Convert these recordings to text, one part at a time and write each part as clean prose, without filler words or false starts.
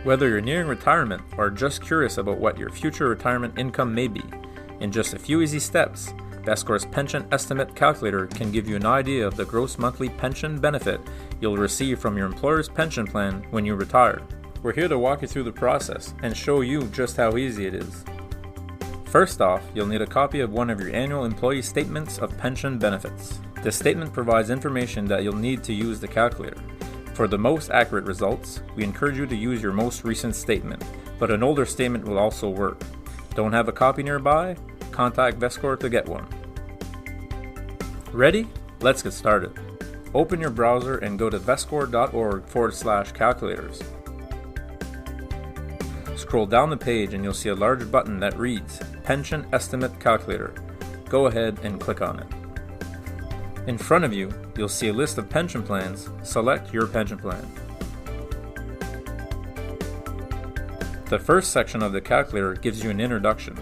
Whether you're nearing retirement or just curious about what your future retirement income may be, in just a few easy steps, Vestcor's Pension Estimate Calculator can give you an idea of the gross monthly pension benefit you'll receive from your employer's pension plan when you retire. We're here to walk you through the process and show you just how easy it is. First off, you'll need a copy of one of your annual employee statements of pension benefits. This statement provides information that you'll need to use the calculator. For the most accurate results, we encourage you to use your most recent statement, but an older statement will also work. Don't have a copy nearby? Contact Vestcor to get one. Ready? Let's get started. Open your browser and go to vestcor.org/calculators. Scroll down the page and you'll see a large button that reads Pension Estimate Calculator. Go ahead and click on it. In front of you, you'll see a list of pension plans. Select your pension plan. The first section of the calculator gives you an introduction.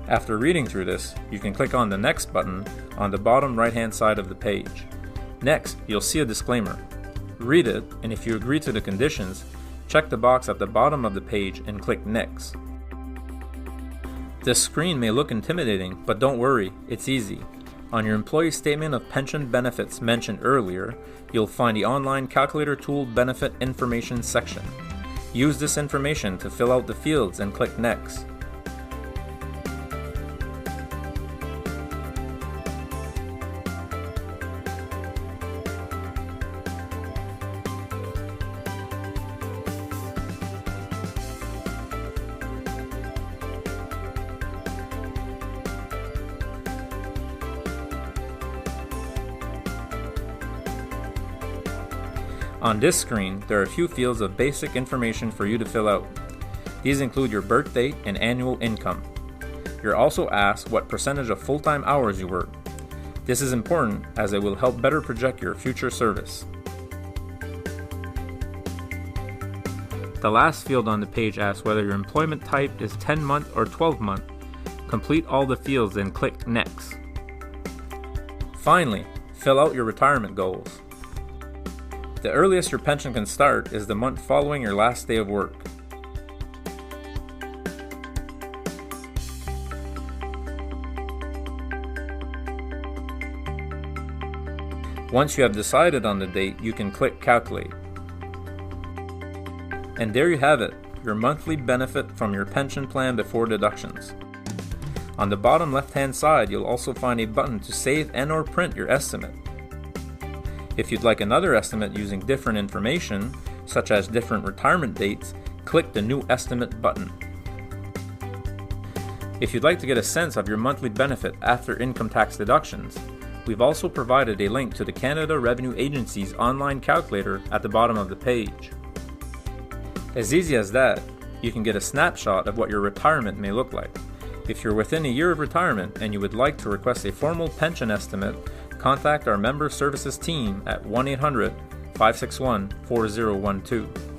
After reading through this, you can click on the Next button on the bottom right-hand side of the page. Next, you'll see a disclaimer. Read it, and if you agree to the conditions, check the box at the bottom of the page and click Next. This screen may look intimidating, but don't worry, it's easy. On your employee statement of pension benefits mentioned earlier, you'll find the online calculator tool benefit information section. Use this information to fill out the fields and click Next. On this screen, there are a few fields of basic information for you to fill out. These include your birth date and annual income. You're also asked what percentage of full-time hours you work. This is important as it will help better project your future service. The last field on the page asks whether your employment type is 10-month or 12-month. Complete all the fields and click Next. Finally, fill out your retirement goals. The earliest your pension can start is the month following your last day of work. Once you have decided on the date, you can click Calculate. And there you have it, your monthly benefit from your pension plan before deductions. On the bottom left-hand side, you'll also find a button to save and/or print your estimate. If you'd like another estimate using different information, such as different retirement dates, click the New Estimate button. If you'd like to get a sense of your monthly benefit after income tax deductions, we've also provided a link to the Canada Revenue Agency's online calculator at the bottom of the page. As easy as that, you can get a snapshot of what your retirement may look like. If you're within a year of retirement and you would like to request a formal pension estimate, contact our Member Services team at 1-800-561-4012.